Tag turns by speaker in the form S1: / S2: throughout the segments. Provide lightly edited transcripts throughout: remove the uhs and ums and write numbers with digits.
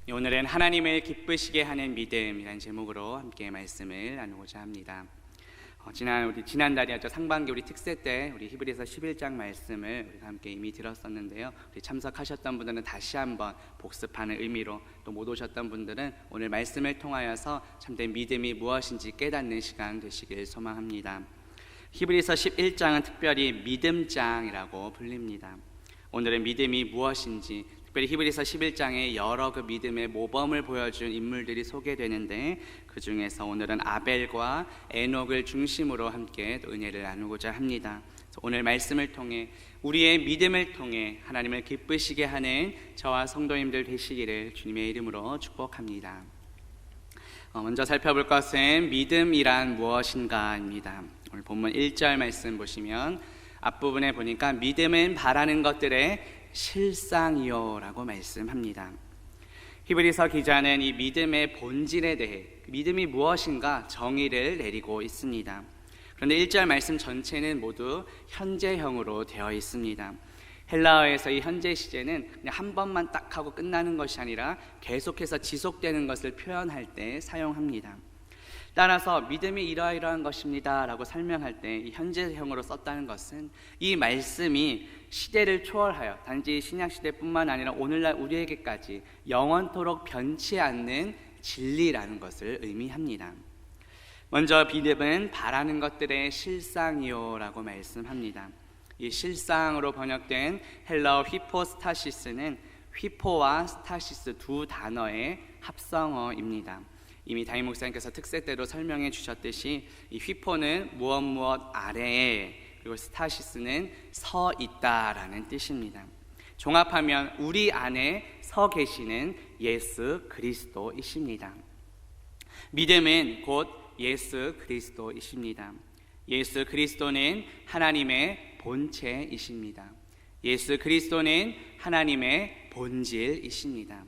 S1: 오늘은 하나님을 기쁘시게 하는 믿음이라는 제목으로 함께 말씀을 나누고자 합니다. 지난달이었죠. 상반기 우리 특세 때 우리 히브리서 11장 말씀을 우리가 함께 이미 들었었는데요. 우리 참석하셨던 분들은 다시 한번 복습하는 의미로, 또 못 오셨던 분들은 오늘 말씀을 통하여서 참된 믿음이 무엇인지 깨닫는 시간 되시길 소망합니다. 히브리서 11장은 특별히 믿음장이라고 불립니다. 오늘은 믿음이 무엇인지, 특별히 히브리서 11장에 여러 그 믿음의 모범을 보여준 인물들이 소개되는데, 그 중에서 오늘은 아벨과 에녹을 중심으로 함께 또 은혜를 나누고자 합니다. 오늘 말씀을 통해 우리의 믿음을 통해 하나님을 기쁘시게 하는 저와 성도님들 되시기를 주님의 이름으로 축복합니다. 먼저 살펴볼 것은 믿음이란 무엇인가입니다. 오늘 본문 1절 말씀 보시면 앞부분에 보니까 믿음은 바라는 것들의 실상이요 라고 말씀합니다. 히브리서 기자는 이 믿음의 본질에 대해, 믿음이 무엇인가 정의를 내리고 있습니다. 그런데 1절 말씀 전체는 모두 현재형으로 되어 있습니다. 헬라어에서 이 현재 시제는 그냥 한 번만 딱 하고 끝나는 것이 아니라 계속해서 지속되는 것을 표현할 때 사용합니다. 따라서 믿음이 이러이러한 것입니다 라고 설명할 때 이 현재형으로 썼다는 것은 이 말씀이 시대를 초월하여 단지 신약시대뿐만 아니라 오늘날 우리에게까지 영원토록 변치 않는 진리라는 것을 의미합니다. 먼저 믿음은 바라는 것들의 실상이요 라고 말씀합니다. 이 실상으로 번역된 헬라어 휘포스타시스는 휘포와 스타시스 두 단어의 합성어입니다. 이미 담임 목사님께서 특세 때도 설명해 주셨듯이 이 휘포는 무엇 아래에, 그리고 스타시스는 서 있다라는 뜻입니다. 종합하면 우리 안에 서 계시는 예수 그리스도이십니다. 믿음은 곧 예수 그리스도이십니다. 예수 그리스도는 하나님의 본체이십니다. 예수 그리스도는 하나님의 본질이십니다.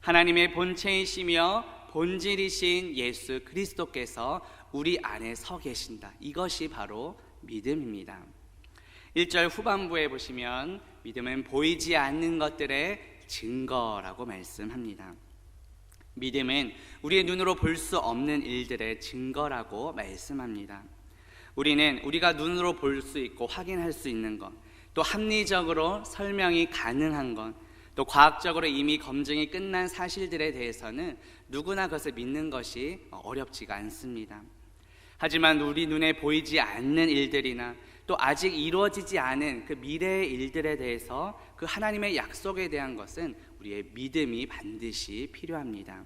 S1: 하나님의 본체이시며 본질이신 예수 그리스도께서 우리 안에 서 계신다. 이것이 바로 믿음입니다. 1절 후반부에 보시면 믿음은 보이지 않는 것들의 증거라고 말씀합니다. 믿음은 우리의 눈으로 볼 수 없는 일들의 증거라고 말씀합니다. 우리가 눈으로 볼 수 있고 확인할 수 있는 것, 또 합리적으로 설명이 가능한 것, 또 과학적으로 이미 검증이 끝난 사실들에 대해서는 누구나 그것을 믿는 것이 어렵지가 않습니다. 하지만 우리 눈에 보이지 않는 일들이나 또 아직 이루어지지 않은 그 미래의 일들에 대해서 그 하나님의 약속에 대한 것은 우리의 믿음이 반드시 필요합니다.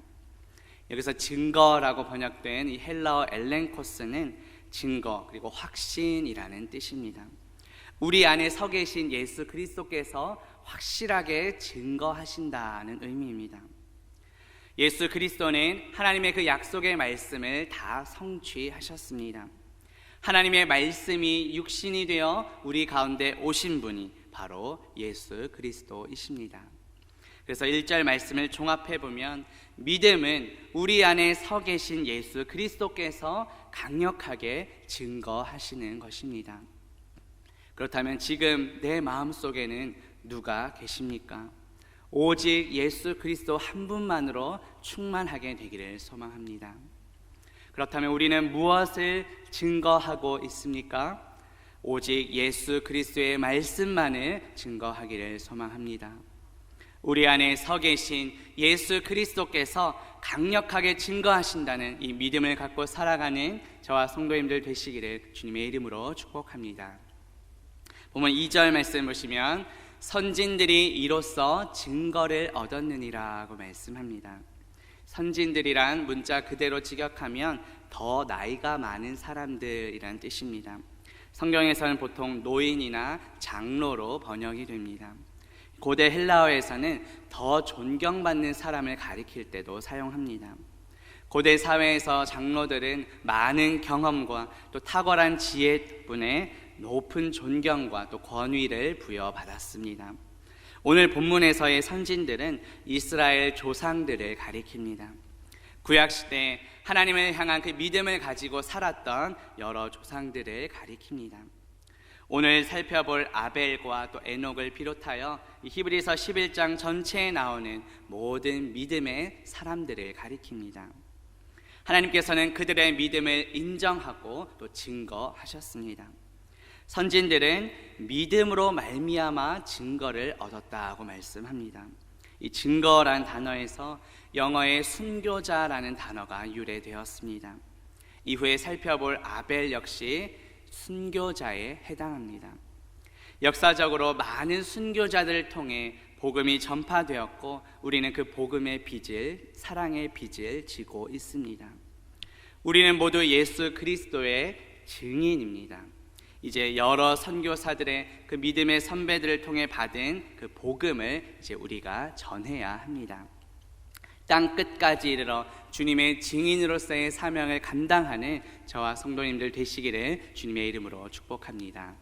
S1: 여기서 증거라고 번역된 이 헬라어 엘렌코스는 증거 그리고 확신이라는 뜻입니다. 우리 안에 서 계신 예수 그리스도께서 확실하게 증거하신다는 의미입니다. 예수 그리스도는 하나님의 그 약속의 말씀을 다 성취하셨습니다. 하나님의 말씀이 육신이 되어 우리 가운데 오신 분이 바로 예수 그리스도이십니다. 그래서 1절 말씀을 종합해보면 믿음은 우리 안에 서 계신 예수 그리스도께서 강력하게 증거하시는 것입니다. 그렇다면 지금 내 마음속에는 누가 계십니까? 오직 예수 그리스도 한 분만으로 충만하게 되기를 소망합니다. 그렇다면 우리는 무엇을 증거하고 있습니까? 오직 예수 그리스도의 말씀만을 증거하기를 소망합니다. 우리 안에 서 계신 예수 그리스도께서 강력하게 증거하신다는 이 믿음을 갖고 살아가는 저와 성도님들 되시기를 주님의 이름으로 축복합니다. 보면 2절 말씀 보시면 선진들이 이로써 증거를 얻었느니라고 말씀합니다. 선진들이란 문자 그대로 직역하면 더 나이가 많은 사람들이란 뜻입니다. 성경에서는 보통 노인이나 장로로 번역이 됩니다. 고대 헬라어에서는 더 존경받는 사람을 가리킬 때도 사용합니다. 고대 사회에서 장로들은 많은 경험과 또 탁월한 지혜 덕분에 높은 존경과 또 권위를 부여받았습니다. 오늘 본문에서의 선진들은 이스라엘 조상들을 가리킵니다. 구약시대 하나님을 향한 그 믿음을 가지고 살았던 여러 조상들을 가리킵니다. 오늘 살펴볼 아벨과 또 에녹을 비롯하여 이 히브리서 11장 전체에 나오는 모든 믿음의 사람들을 가리킵니다. 하나님께서는 그들의 믿음을 인정하고 또 증거하셨습니다. 선진들은 믿음으로 말미암아 증거를 얻었다고 말씀합니다. 이 증거란 단어에서 영어의 순교자라는 단어가 유래되었습니다. 이후에 살펴볼 아벨 역시 순교자에 해당합니다. 역사적으로 많은 순교자들을 통해 복음이 전파되었고 우리는 그 복음의 빚을, 사랑의 빚을 지고 있습니다. 우리는 모두 예수 그리스도의 증인입니다. 이제 여러 선교사들의 그 믿음의 선배들을 통해 받은 그 복음을 이제 우리가 전해야 합니다. 땅 끝까지 이르러 주님의 증인으로서의 사명을 감당하는 저와 성도님들 되시기를 주님의 이름으로 축복합니다.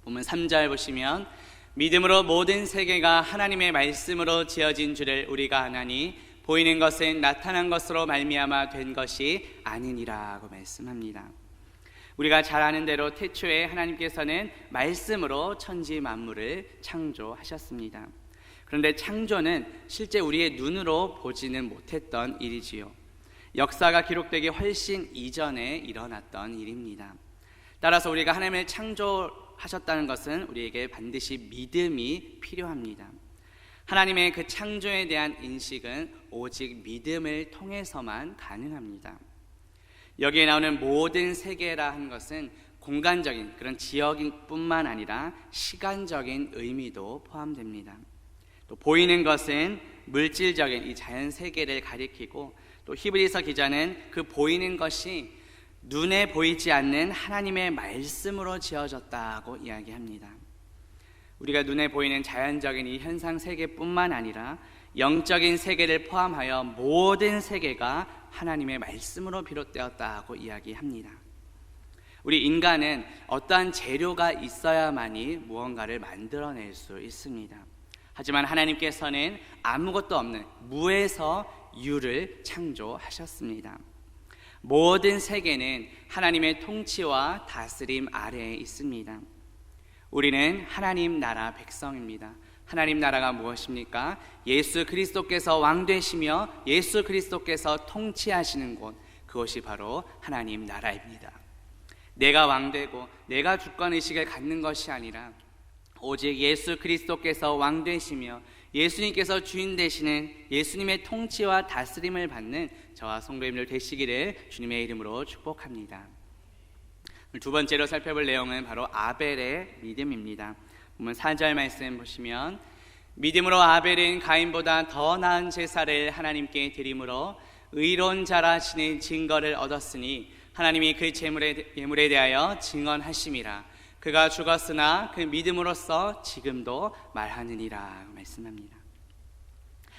S1: 본문 3절 보시면 믿음으로 모든 세계가 하나님의 말씀으로 지어진 줄을 우리가 아나니 보이는 것은 나타난 것으로 말미암아 된 것이 아니니라고 말씀합니다. 우리가 잘 아는 대로 태초에 하나님께서는 말씀으로 천지 만물을 창조하셨습니다. 그런데 창조는 실제 우리의 눈으로 보지는 못했던 일이지요. 역사가 기록되기 훨씬 이전에 일어났던 일입니다. 따라서 우리가 하나님을 창조하셨다는 것은 우리에게 반드시 믿음이 필요합니다. 하나님의 그 창조에 대한 인식은 오직 믿음을 통해서만 가능합니다. 여기에 나오는 모든 세계라 하는 것은 공간적인 그런 지역인 뿐만 아니라 시간적인 의미도 포함됩니다. 또 보이는 것은 물질적인 이 자연 세계를 가리키고 또 히브리서 기자는 그 보이는 것이 눈에 보이지 않는 하나님의 말씀으로 지어졌다고 이야기합니다. 우리가 눈에 보이는 자연적인 이 현상 세계뿐만 아니라 영적인 세계를 포함하여 모든 세계가 하나님의 말씀으로 비롯되었다고 이야기합니다. 우리 인간은 어떠한 재료가 있어야만이 무언가를 만들어낼 수 있습니다. 하지만 하나님께서는 아무것도 없는 무에서 유를 창조하셨습니다. 모든 세계는 하나님의 통치와 다스림 아래에 있습니다. 우리는 하나님 나라 백성입니다. 하나님 나라가 무엇입니까? 예수 그리스도께서 왕 되시며 예수 그리스도께서 통치하시는 곳, 그것이 바로 하나님 나라입니다. 내가 왕 되고 내가 주권의식을 갖는 것이 아니라 오직 예수 그리스도께서 왕 되시며 예수님께서 주인 되시는 예수님의 통치와 다스림을 받는 저와 성도님들 되시기를 주님의 이름으로 축복합니다. 두 번째로 살펴볼 내용은 바로 아벨의 믿음입니다. 보면 4절 말씀 보시면 믿음으로 아벨은 가인보다 더 나은 제사를 하나님께 드림으로 의로운 자라시는 증거를 얻었으니 하나님이 그 예물에 대하여 증언하심이라. 그가 죽었으나 그 믿음으로써 지금도 말하느니라 말씀합니다.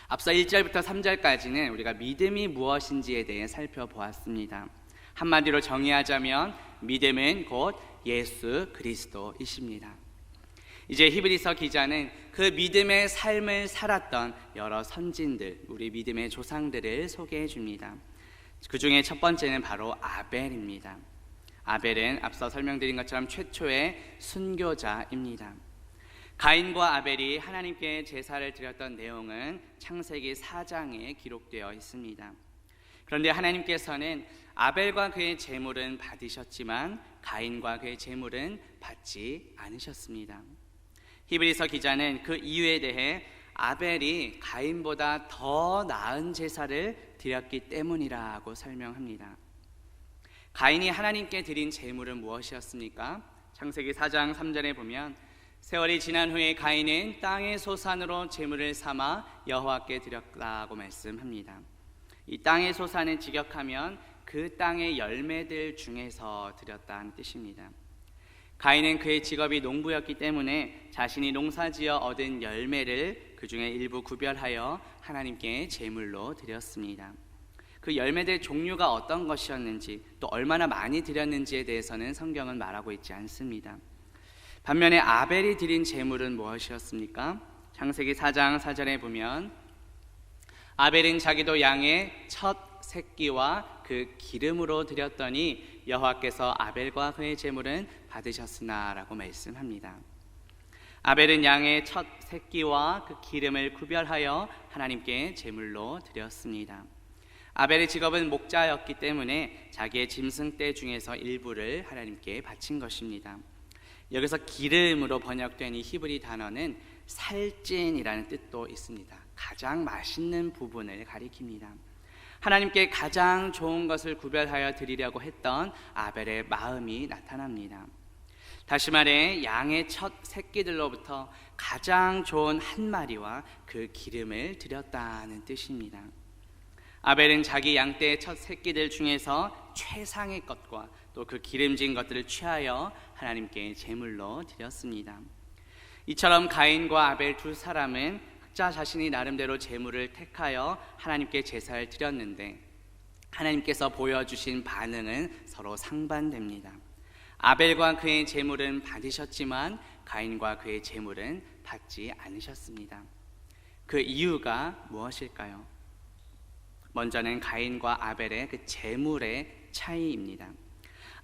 S1: 앞서 1절부터 3절까지는 우리가 믿음이 무엇인지에 대해 살펴보았습니다. 한마디로 정의하자면 믿음은 곧 예수 그리스도이십니다. 이제 히브리서 기자는 그 믿음의 삶을 살았던 여러 선진들, 우리 믿음의 조상들을 소개해 줍니다. 그 중에 첫 번째는 바로 아벨입니다. 아벨은 앞서 설명드린 것처럼 최초의 순교자입니다. 가인과 아벨이 하나님께 제사를 드렸던 내용은 창세기 4장에 기록되어 있습니다. 그런데 하나님께서는 아벨과 그의 제물은 받으셨지만 가인과 그의 제물은 받지 않으셨습니다. 히브리서 기자는 그 이유에 대해 아벨이 가인보다 더 나은 제사를 드렸기 때문이라고 설명합니다. 가인이 하나님께 드린 제물은 무엇이었습니까? 창세기 4장 3절에 보면 세월이 지난 후에 가인은 땅의 소산으로 제물을 삼아 여호와께 드렸다고 말씀합니다. 이 땅의 소산을 직역하면 그 땅의 열매들 중에서 드렸다는 뜻입니다. 가인은 그의 직업이 농부였기 때문에 자신이 농사지어 얻은 열매를 그 중에 일부 구별하여 하나님께 제물로 드렸습니다. 그 열매들 종류가 어떤 것이었는지 또 얼마나 많이 드렸는지에 대해서는 성경은 말하고 있지 않습니다. 반면에 아벨이 드린 제물은 무엇이었습니까? 창세기 4장 4절에 보면 아벨은 자기도 양의 첫 새끼와 그 기름으로 드렸더니 여호와께서 아벨과 그의 제물은 받으셨으나라고 말씀합니다. 아벨은 양의 첫 새끼와 그 기름을 구별하여 하나님께 제물로 드렸습니다. 아벨의 직업은 목자였기 때문에 자기의 짐승 떼 중에서 일부를 하나님께 바친 것입니다. 여기서 기름으로 번역된 이 히브리 단어는 살찐이라는 뜻도 있습니다. 가장 맛있는 부분을 가리킵니다. 하나님께 가장 좋은 것을 구별하여 드리려고 했던 아벨의 마음이 나타납니다. 다시 말해 양의 첫 새끼들로부터 가장 좋은 한 마리와 그 기름을 드렸다는 뜻입니다. 아벨은 자기 양떼의 첫 새끼들 중에서 최상의 것과 또 그 기름진 것들을 취하여 하나님께 제물로 드렸습니다. 이처럼 가인과 아벨 두 사람은 각자 자신이 나름대로 제물을 택하여 하나님께 제사를 드렸는데 하나님께서 보여주신 반응은 서로 상반됩니다. 아벨과 그의 제물은 받으셨지만 가인과 그의 제물은 받지 않으셨습니다. 그 이유가 무엇일까요? 먼저는 가인과 아벨의 그 제물의 차이입니다.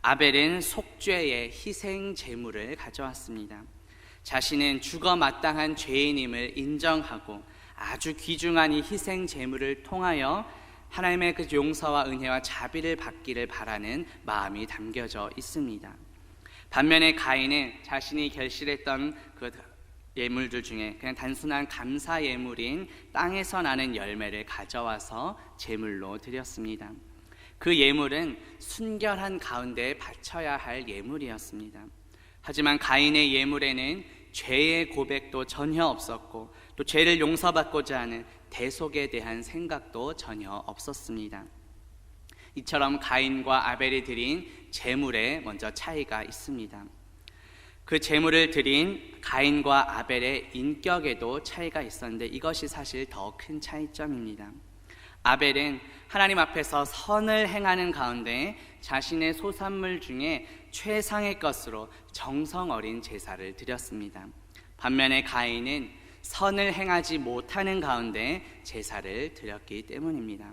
S1: 아벨은 속죄의 희생 제물을 가져왔습니다. 자신은 죽어 마땅한 죄인임을 인정하고 아주 귀중한 이 희생 제물을 통하여 하나님의 그 용서와 은혜와 자비를 받기를 바라는 마음이 담겨져 있습니다. 반면에 가인은 자신이 결실했던 그 예물들 중에 그냥 단순한 감사 예물인 땅에서 나는 열매를 가져와서 제물로 드렸습니다. 그 예물은 순결한 가운데 바쳐야 할 예물이었습니다. 하지만 가인의 예물에는 죄의 고백도 전혀 없었고 또 죄를 용서받고자 하는 대속에 대한 생각도 전혀 없었습니다. 이처럼 가인과 아벨이 드린 제물에 먼저 차이가 있습니다. 그 제물을 드린 가인과 아벨의 인격에도 차이가 있었는데 이것이 사실 더 큰 차이점입니다. 아벨은 하나님 앞에서 선을 행하는 가운데 자신의 소산물 중에 최상의 것으로 정성 어린 제사를 드렸습니다. 반면에 가인은 선을 행하지 못하는 가운데 제사를 드렸기 때문입니다.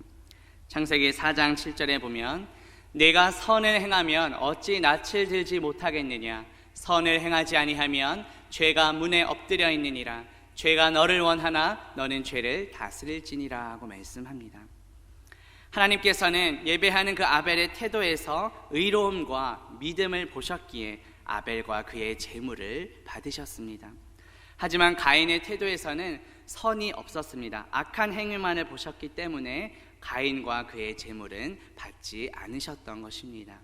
S1: 창세기 4장 7절에 보면 내가 선을 행하면 어찌 낯을 들지 못하겠느냐 선을 행하지 아니하면 죄가 문에 엎드려 있느니라 죄가 너를 원하나 너는 죄를 다스릴지니라 하고 말씀합니다. 하나님께서는 예배하는 그 아벨의 태도에서 의로움과 믿음을 보셨기에 아벨과 그의 제물을 받으셨습니다. 하지만 가인의 태도에서는 선이 없었습니다. 악한 행위만을 보셨기 때문에 가인과 그의 제물은 받지 않으셨던 것입니다.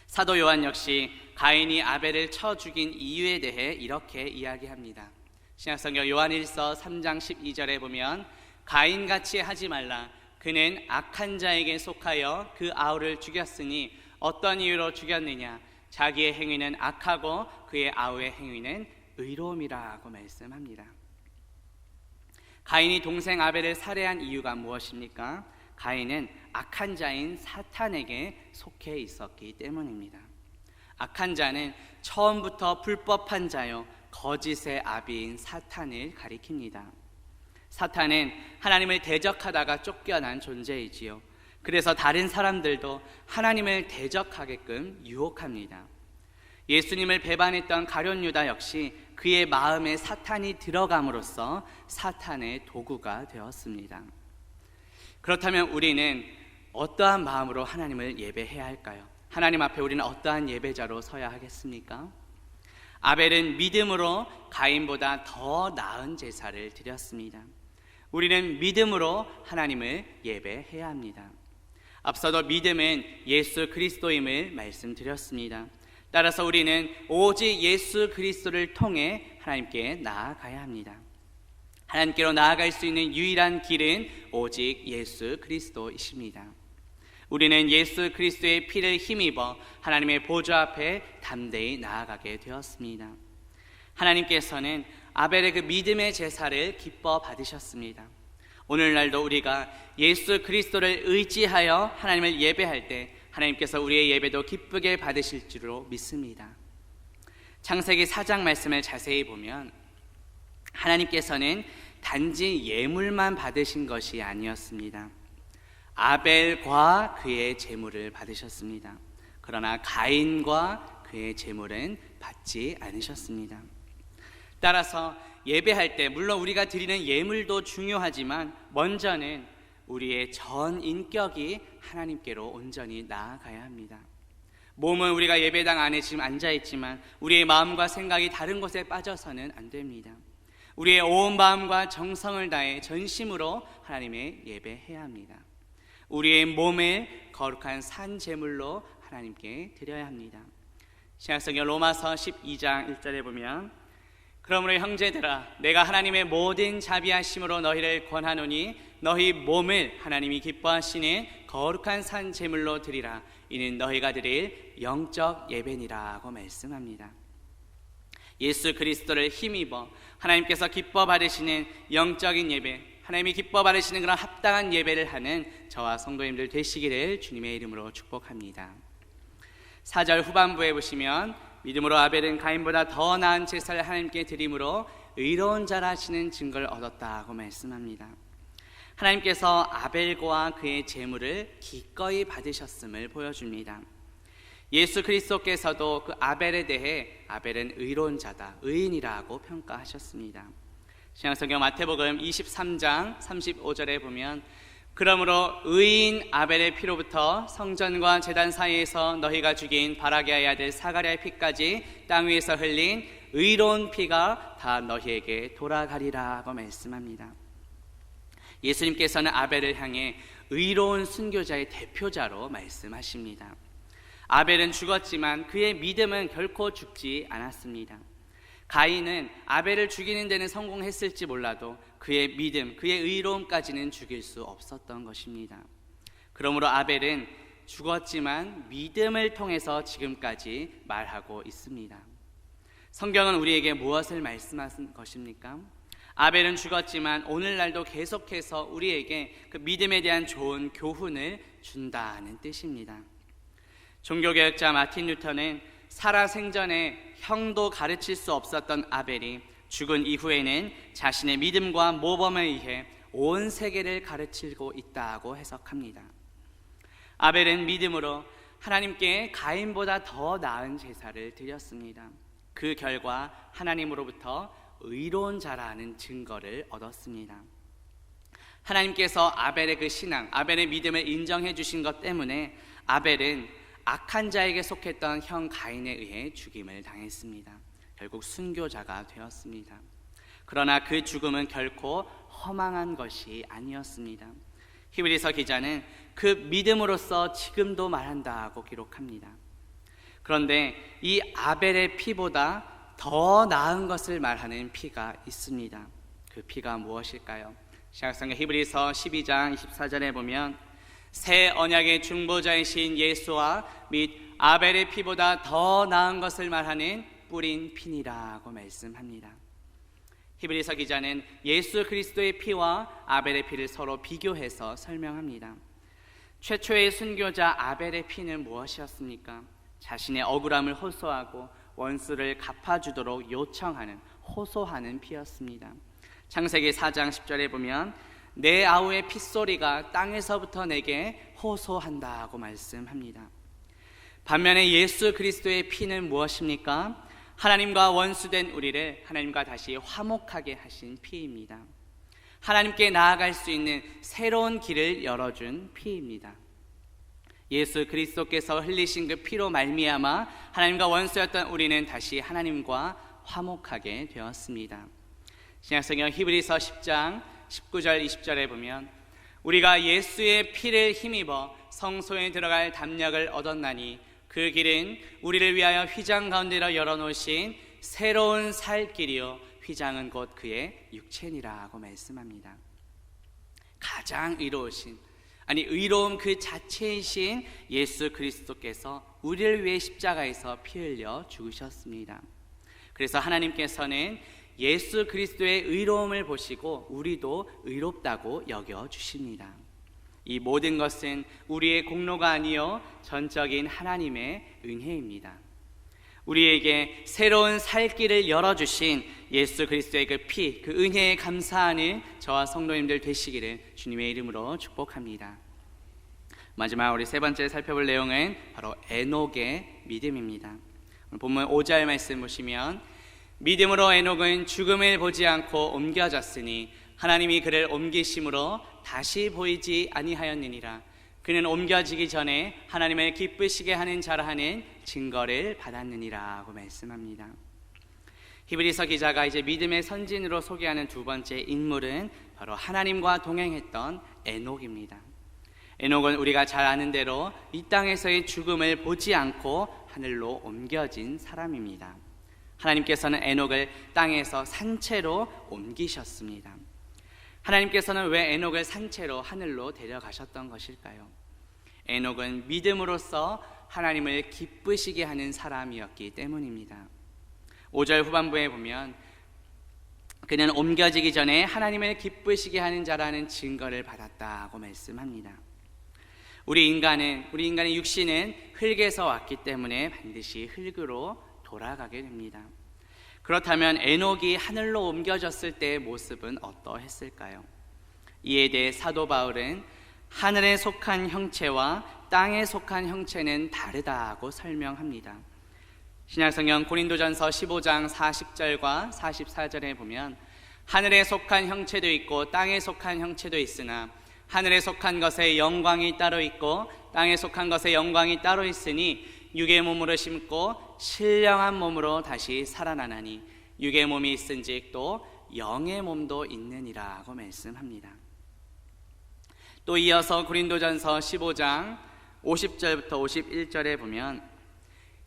S1: 사도 요한 역시 가인이 아벨을 쳐 죽인 이유에 대해 이렇게 이야기합니다. 신약성경 요한일서 3장 12절에 보면 가인같이 하지 말라 그는 악한 자에게 속하여 그 아우를 죽였으니 어떤 이유로 죽였느냐 자기의 행위는 악하고 그의 아우의 행위는 의로움이라고 말씀합니다. 가인이 동생 아벨을 살해한 이유가 무엇입니까? 가인은 악한 자인 사탄에게 속해 있었기 때문입니다. 악한 자는 처음부터 불법한 자요 거짓의 아비인 사탄을 가리킵니다. 사탄은 하나님을 대적하다가 쫓겨난 존재이지요. 그래서 다른 사람들도 하나님을 대적하게끔 유혹합니다. 예수님을 배반했던 가룟 유다 역시 그의 마음에 사탄이 들어감으로써 사탄의 도구가 되었습니다. 그렇다면 우리는 어떠한 마음으로 하나님을 예배해야 할까요? 하나님 앞에 우리는 어떠한 예배자로 서야 하겠습니까? 아벨은 믿음으로 가인보다 더 나은 제사를 드렸습니다. 우리는 믿음으로 하나님을 예배해야 합니다. 앞서도 믿음은 예수 그리스도임을 말씀드렸습니다. 따라서 우리는 오직 예수 그리스도를 통해 하나님께 나아가야 합니다. 하나님께로 나아갈 수 있는 유일한 길은 오직 예수 그리스도이십니다. 우리는 예수 그리스도의 피를 힘입어 하나님의 보좌 앞에 담대히 나아가게 되었습니다. 하나님께서는 아벨의 그 믿음의 제사를 기뻐 받으셨습니다. 오늘날도 우리가 예수 그리스도를 의지하여 하나님을 예배할 때 하나님께서 우리의 예배도 기쁘게 받으실 줄로 믿습니다. 창세기 4장 말씀을 자세히 보면 하나님께서는 단지 예물만 받으신 것이 아니었습니다. 아벨과 그의 제물을 받으셨습니다. 그러나 가인과 그의 제물은 받지 않으셨습니다. 따라서 예배할 때 물론 우리가 드리는 예물도 중요하지만 먼저는 우리의 전 인격이 하나님께로 온전히 나아가야 합니다. 몸은 우리가 예배당 안에 지금 앉아있지만 우리의 마음과 생각이 다른 곳에 빠져서는 안 됩니다. 우리의 온 마음과 정성을 다해 전심으로 하나님의 예배해야 합니다. 우리의 몸을 거룩한 산 제물로 하나님께 드려야 합니다. 신약성경 로마서 12장 1절에 보면 그러므로 형제들아 내가 하나님의 모든 자비하심으로 너희를 권하노니 너희 몸을 하나님이 기뻐하시는 거룩한 산 제물로 드리라. 이는 너희가 드릴 영적 예배니라고 말씀합니다. 예수 그리스도를 힘입어 하나님께서 기뻐 받으시는 영적인 예배, 하나님이 기뻐 받으시는 그런 합당한 예배를 하는 저와 성도님들 되시기를 주님의 이름으로 축복합니다. 4절 후반부에 보시면 믿음으로 아벨은 가인보다 더 나은 제사를 하나님께 드림으로 의로운 자라 하시는 증거를 얻었다고 말씀합니다. 하나님께서 아벨과 그의 제물을 기꺼이 받으셨음을 보여줍니다. 예수 그리스도께서도 그 아벨에 대해 아벨은 의로운 자다, 의인이라고 평가하셨습니다. 신약성경 마태복음 23장 35절에 보면 그러므로 의인 아벨의 피로부터 성전과 제단 사이에서 너희가 죽인 바라게아의 아들 사가랴의 피까지 땅 위에서 흘린 의로운 피가 다 너희에게 돌아가리라고 말씀합니다. 예수님께서는 아벨을 향해 의로운 순교자의 대표자로 말씀하십니다. 아벨은 죽었지만 그의 믿음은 결코 죽지 않았습니다. 가인은 아벨을 죽이는 데는 성공했을지 몰라도 그의 믿음, 그의 의로움까지는 죽일 수 없었던 것입니다. 그러므로 아벨은 죽었지만 믿음을 통해서 지금까지 말하고 있습니다. 성경은 우리에게 무엇을 말씀하신 것입니까? 아벨은 죽었지만 오늘날도 계속해서 우리에게 그 믿음에 대한 좋은 교훈을 준다는 뜻입니다. 종교개혁자 마틴 루터는 살아 생전에 형도 가르칠 수 없었던 아벨이 죽은 이후에는 자신의 믿음과 모범에 의해 온 세계를 가르치고 있다고 해석합니다. 아벨은 믿음으로 하나님께 가인보다 더 나은 제사를 드렸습니다. 그 결과 하나님으로부터 의로운 자라는 증거를 얻었습니다. 하나님께서 아벨의 그 신앙, 아벨의 믿음을 인정해 주신 것 때문에 아벨은 악한 자에게 속했던 형 가인에 의해 죽임을 당했습니다. 결국 순교자가 되었습니다. 그러나 그 죽음은 결코 허망한 것이 아니었습니다. 히브리서 기자는 그 믿음으로써 지금도 말한다고 기록합니다. 그런데 이 아벨의 피보다 더 나은 것을 말하는 피가 있습니다. 그 피가 무엇일까요? 신약성경 히브리서 12장 24절에 보면 새 언약의 중보자이신 예수와 및 아벨의 피보다 더 나은 것을 말하는 뿌린 피니라고 말씀합니다. 히브리서 기자는 예수 그리스도의 피와 아벨의 피를 서로 비교해서 설명합니다. 최초의 순교자 아벨의 피는 무엇이었습니까? 자신의 억울함을 호소하고 원수를 갚아주도록 요청하는, 호소하는 피였습니다. 창세기 4장 10절에 보면 내 아우의 핏소리가 땅에서부터 내게 호소한다고 말씀합니다. 반면에 예수 그리스도의 피는 무엇입니까? 하나님과 원수된 우리를 하나님과 다시 화목하게 하신 피입니다. 하나님께 나아갈 수 있는 새로운 길을 열어준 피입니다. 예수 그리스도께서 흘리신 그 피로 말미암아 하나님과 원수였던 우리는 다시 하나님과 화목하게 되었습니다. 신약성경 히브리서 10장 19절 20절에 보면 우리가 예수의 피를 힘입어 성소에 들어갈 담력을 얻었나니 그 길은 우리를 위하여 휘장 가운데로 열어놓으신 새로운 살 길이요 휘장은 곧 그의 육체니라고 말씀합니다. 가장 의로우신, 의로움 그 자체이신 예수 그리스도께서 우리를 위해 십자가에서 피 흘려 죽으셨습니다. 그래서 하나님께서는 예수 그리스도의 의로움을 보시고 우리도 의롭다고 여겨주십니다. 이 모든 것은 우리의 공로가 아니요 전적인 하나님의 은혜입니다. 우리에게 새로운 살 길을 열어주신 예수 그리스도의 그 피, 그 은혜에 감사하는 저와 성도님들 되시기를 주님의 이름으로 축복합니다. 마지막 우리 세 번째 살펴볼 내용은 바로 에녹의 믿음입니다. 본문 5절 말씀 보시면 믿음으로 에녹은 죽음을 보지 않고 옮겨졌으니 하나님이 그를 옮기심으로 다시 보이지 아니하였느니라. 그는 옮겨지기 전에 하나님을 기쁘시게 하는 자라 하는 증거를 받았느니라고 말씀합니다. 히브리서 기자가 이제 믿음의 선진으로 소개하는 두 번째 인물은 바로 하나님과 동행했던 에녹입니다. 에녹은 우리가 잘 아는 대로 이 땅에서의 죽음을 보지 않고 하늘로 옮겨진 사람입니다. 하나님께서는 에녹을 땅에서 산채로 옮기셨습니다. 하나님께서는 왜 에녹을 산채로 하늘로 데려가셨던 것일까요? 에녹은 믿음으로써 하나님을 기쁘시게 하는 사람이었기 때문입니다. 5절 후반부에 보면 그는 옮겨지기 전에 하나님을 기쁘시게 하는 자라는 증거를 받았다고 말씀합니다. 우리 인간의 육신은 흙에서 왔기 때문에 반드시 흙으로 돌아가게 됩니다. 그렇다면 에녹이 하늘로 옮겨졌을 때의 모습은 어떠했을까요? 이에 대해 사도 바울은 하늘에 속한 형체와 땅에 속한 형체는 다르다고 설명합니다. 신약성경 고린도전서 15장 40절과 44절에 보면 하늘에 속한 형체도 있고 땅에 속한 형체도 있으나 하늘에 속한 것의 영광이 따로 있고 땅에 속한 것의 영광이 따로 있으니 육의 몸으로 심고 신령한 몸으로 다시 살아나나니 육의 몸이 있은즉 또 영의 몸도 있느니라고 말씀합니다. 또 이어서 고린도전서 15장 50절부터 51절에 보면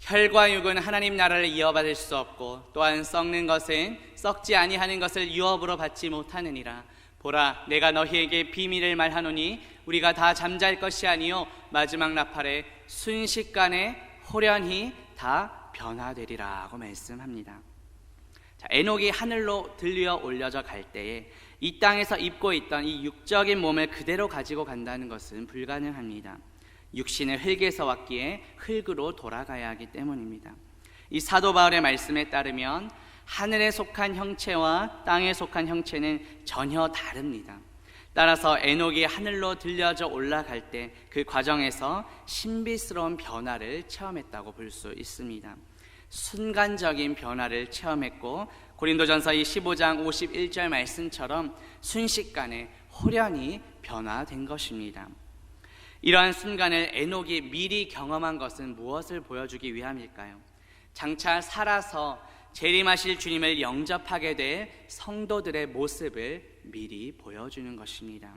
S1: 혈과 육은 하나님 나라를 이어받을 수 없고 또한 썩는 것은 썩지 아니하는 것을 유업으로 받지 못하느니라. 보라, 내가 너희에게 비밀을 말하노니 우리가 다 잠잘 것이 아니요 마지막 나팔에 순식간에 호련히 다 변화되리라고 말씀합니다. 에녹이 하늘로 들려 올려져 갈 때에 이 땅에서 입고 있던 이 육적인 몸을 그대로 가지고 간다는 것은 불가능합니다. 육신은 흙에서 왔기에 흙으로 돌아가야 하기 때문입니다. 이 사도 바울의 말씀에 따르면 하늘에 속한 형체와 땅에 속한 형체는 전혀 다릅니다. 따라서 에녹이 하늘로 들려져 올라갈 때 그 과정에서 신비스러운 변화를 체험했다고 볼 수 있습니다. 순간적인 변화를 체험했고 고린도전서 15장 51절 말씀처럼 순식간에 호련히 변화된 것입니다. 이러한 순간을 에녹이 미리 경험한 것은 무엇을 보여주기 위함일까요? 장차 살아서 재림하실 주님을 영접하게 될 성도들의 모습을 미리 보여주는 것입니다.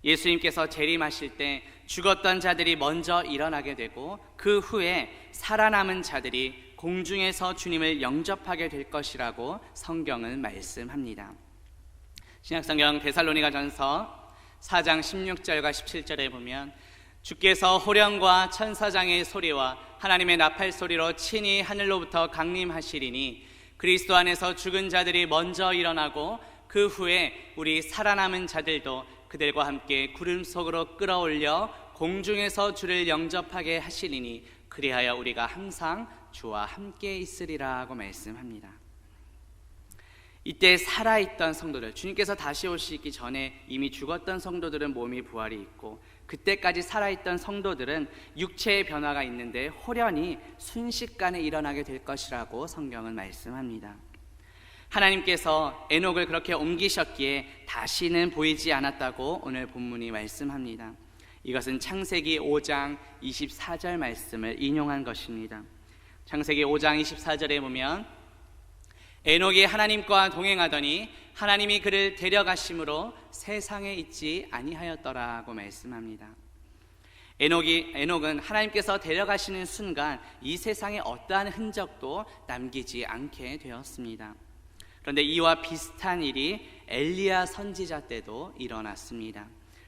S1: 예수님께서 재림하실 때 죽었던 자들이 먼저 일어나게 되고 그 후에 살아남은 자들이 공중에서 주님을 영접하게 될 것이라고 성경은 말씀합니다. 신약성경 데살로니가전서 4장 16절과 17절에 보면 주께서 호령과 천사장의 소리와 하나님의 나팔 소리로 친히 하늘로부터 강림하시리니 그리스도 안에서 죽은 자들이 먼저 일어나고 그 후에 우리 살아남은 자들도 그들과 함께 구름 속으로 끌어올려 공중에서 주를 영접하게 하시리니 그리하여 우리가 항상 주와 함께 있으리라고 말씀합니다. 이때 살아있던 성도들, 주님께서 다시 오시기 전에 이미 죽었던 성도들은 몸이 부활이 있고 그때까지 살아있던 성도들은 육체의 변화가 있는데 호련히 순식간에 일어나게 될 것이라고 성경은 말씀합니다. 하나님께서 에녹을 그렇게 옮기셨기에 다시는 보이지 않았다고 오늘 본문이 말씀합니다. 이것은 창세기 5장 24절 말씀을 인용한 것입니다. 창세기 5장 24절에 보면 에녹이 하나님과 동행하더니 하나님이 그를 데려가심으로 세상에 있지 아니하였더라고 말씀합니다. 에녹은 하나님께서 데려가시는 순간 이 세상에 어떠한 흔적도 남기지 않게 되었습니다. 그런데 이와 비슷한 일이 엘리야 선지자 때도 일어났습니다.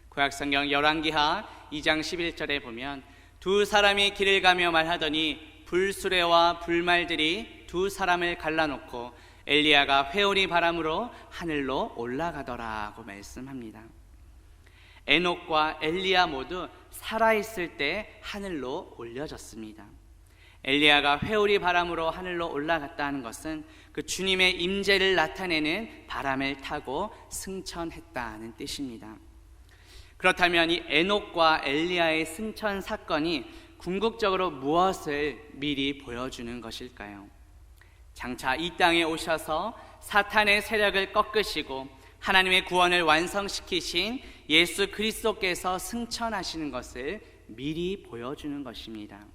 S1: 구약성경 열왕기하 2장 11절에 보면 두 사람이 길을 가며 말하더니 불수레와 불말들이 두 사람을 갈라놓고 엘리야가 회오리 바람으로 하늘로 올라가더라고 말씀합니다. 에녹과 엘리야 모두 살아있을 때 하늘로 올려졌습니다. 엘리야가 회오리 바람으로 하늘로 올라갔다는 것은 그 주님의 임재를 나타내는 바람을 타고 승천했다는 뜻입니다. 그렇다면 이 에녹과 엘리야의 승천 사건이 궁극적으로 무엇을 미리 보여주는 것일까요? 장차 이 땅에 오셔서 사탄의 세력을 꺾으시고 하나님의 구원을 완성시키신 예수 그리스도께서 승천하시는 것을 미리 보여주는 것입니다.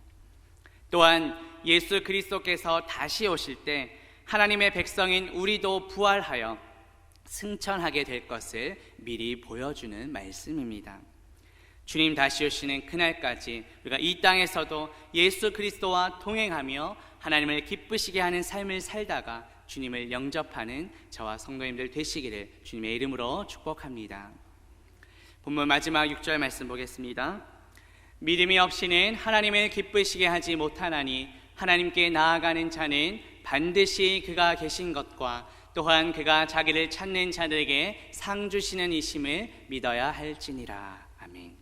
S1: 또한 예수 그리스도께서 다시 오실 때 하나님의 백성인 우리도 부활하여 승천하게 될 것을 미리 보여주는 말씀입니다. 주님 다시 오시는 그날까지 우리가 이 땅에서도 예수 그리스도와 동행하며 하나님을 기쁘시게 하는 삶을 살다가 주님을 영접하는 저와 성도님들 되시기를 주님의 이름으로 축복합니다. 본문 마지막 6절 말씀 보겠습니다. 믿음이 없이는 하나님을 기쁘시게 하지 못하나니 하나님께 나아가는 자는 반드시 그가 계신 것과 또한 그가 자기를 찾는 자들에게 상 주시는 이심을 믿어야 할지니라. 아멘.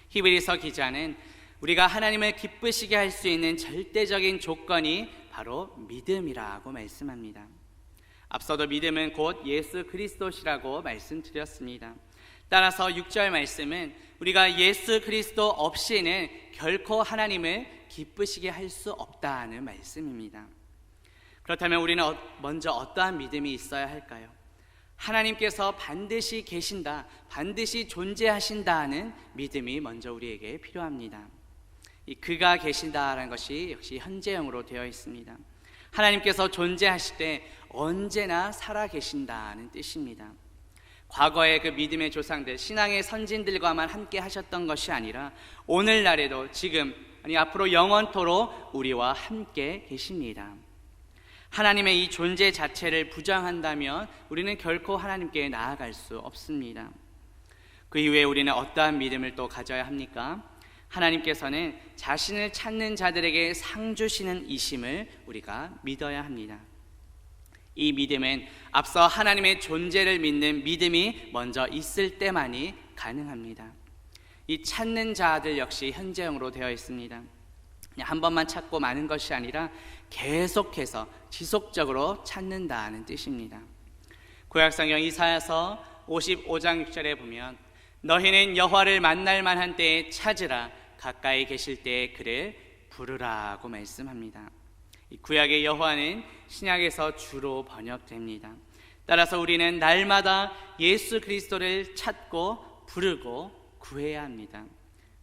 S1: 히브리서 기자는 우리가 하나님을 기쁘시게 할 수 있는 절대적인 조건이 바로 믿음이라고 말씀합니다. 앞서도 믿음은 곧 예수 그리스도시라고 말씀드렸습니다. 따라서 6절 말씀은 우리가 예수 그리스도 없이는 결코 하나님을 기쁘시게 할 수 없다는 말씀입니다. 그렇다면 우리는 먼저 어떠한 믿음이 있어야 할까요? 하나님께서 반드시 계신다, 반드시 존재하신다는 믿음이 먼저 우리에게 필요합니다. 이 그가 계신다라는 것이 역시 현재형으로 되어 있습니다. 하나님께서 존재하실 때 언제나 살아계신다는 뜻입니다. 과거의 그 믿음의 조상들, 신앙의 선진들과만 함께 하셨던 것이 아니라 오늘날에도 지금, 아니 앞으로 영원토록 우리와 함께 계십니다. 하나님의 이 존재 자체를 부정한다면 우리는 결코 하나님께 나아갈 수 없습니다. 그 이후에 우리는 어떠한 믿음을 또 가져야 합니까? 하나님께서는 자신을 찾는 자들에게 상 주시는 이심을 우리가 믿어야 합니다. 이 믿음은 앞서 하나님의 존재를 믿는 믿음이 먼저 있을 때만이 가능합니다. 이 찾는 자들 역시 현재형으로 되어 있습니다. 한 번만 찾고 마는 것이 아니라 계속해서 지속적으로 찾는다는 뜻입니다. 구약성경 이사야서 55장 6절에 보면 너희는 여호와를 만날 만한 때에 찾으라, 가까이 계실 때에 그를 부르라고 말씀합니다. 이 구약의 여호와는 신약에서 주로 번역됩니다. 따라서 우리는 날마다 예수 그리스도를 찾고 부르고 구해야 합니다.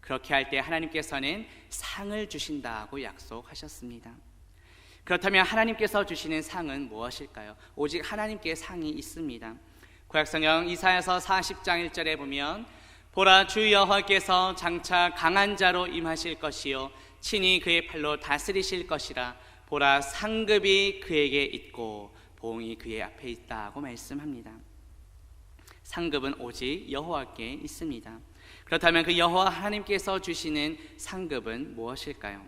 S1: 그렇게 할 때 하나님께서는 상을 주신다고 약속하셨습니다. 그렇다면 하나님께서 주시는 상은 무엇일까요? 오직 하나님께 상이 있습니다. 구약성경 이사야서 40장 1절에 보면 보라, 주 여호와께서 장차 강한 자로 임하실 것이요 친히 그의 팔로 다스리실 것이라. 보라, 상급이 그에게 있고 보응이 그의 앞에 있다고 말씀합니다. 상급은 오직 여호와께 있습니다. 그렇다면 그 여호와 하나님께서 주시는 상급은 무엇일까요?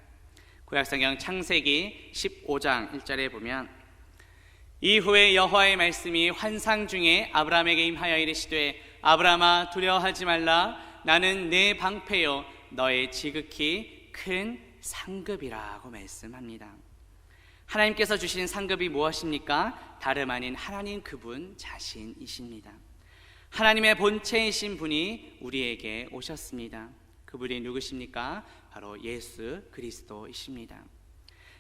S1: 구약성경 창세기 15장 1절에 보면 이후에 여호와의 말씀이 환상 중에 아브라함에게 임하여 이르시되 아브라함아 두려워하지 말라, 나는 내 방패요 너의 지극히 큰 상급이라고 말씀합니다. 하나님께서 주신 상급이 무엇입니까? 다름 아닌 하나님 그분 자신이십니다. 하나님의 본체이신 분이 우리에게 오셨습니다. 그분이 누구십니까? 바로 예수 그리스도이십니다.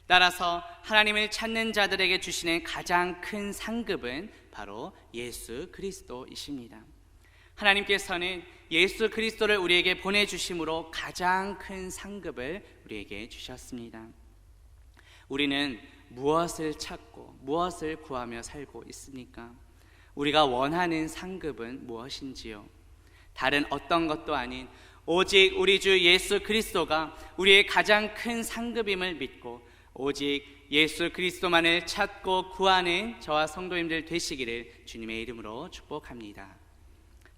S1: 따라서 하나님을 찾는 자들에게 주시는 가장 큰 상급은 바로 예수 그리스도이십니다. 하나님께서는 예수 그리스도를 우리에게 보내주심으로 가장 큰 상급을 우리에게 주셨습니다. 우리는 무엇을 찾고 무엇을 구하며 살고 있습니까? 우리가 원하는 상급은 무엇인지요? 다른 어떤 것도 아닌 오직 우리 주 예수 그리스도가 우리의 가장 큰 상급임을 믿고 오직 예수 그리스도만을 찾고 구하는 저와 성도님들 되시기를 주님의 이름으로 축복합니다.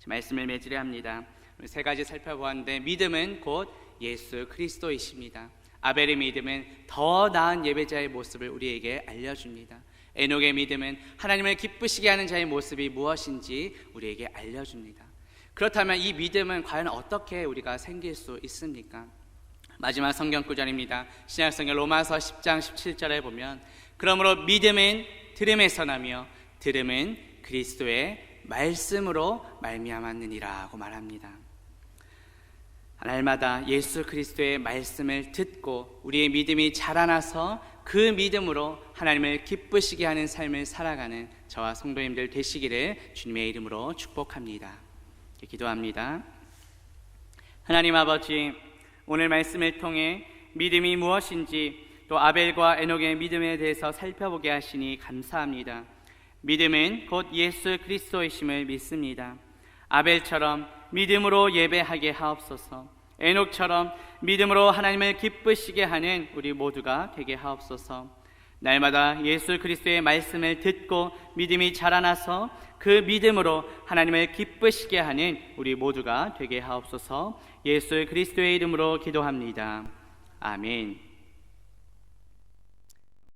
S1: 말씀을 맺으려 합니다. 세 가지 살펴보았는데 믿음은 곧 예수 그리스도이십니다. 아벨의 믿음은 더 나은 예배자의 모습을 우리에게 알려줍니다. 에녹의 믿음은 하나님을 기쁘시게 하는 자의 모습이 무엇인지 우리에게 알려줍니다. 그렇다면 이 믿음은 과연 어떻게 우리가 생길 수 있습니까? 마지막 성경 구절입니다. 신약성경 로마서 10장 17절에 보면 그러므로 믿음은 들음에서 나며 들음은 그리스도의 말씀으로 말미암았느니라고 말합니다. 날마다 예수 그리스도의 말씀을 듣고 우리의 믿음이 자라나서 그 믿음으로 하나님을 기쁘시게 하는 삶을 살아가는 저와 성도님들 되시기를 주님의 이름으로 축복합니다. 기도합니다. 하나님 아버지, 오늘 말씀을 통해 믿음이 무엇인지 또 아벨과 에녹의 믿음에 대해서 살펴보게 하시니 감사합니다. 믿음은 곧 예수 그리스도이심을 믿습니다. 아벨처럼 믿음으로 예배하게 하옵소서. 에녹처럼 믿음으로 하나님을 기쁘시게 하는 우리 모두가 되게 하옵소서. 날마다 예수 그리스도의 말씀을 듣고 믿음이 자라나서 그 믿음으로 하나님을 기쁘시게 하는 우리 모두가 되게 하옵소서. 예수 그리스도의 이름으로 기도합니다. 아멘.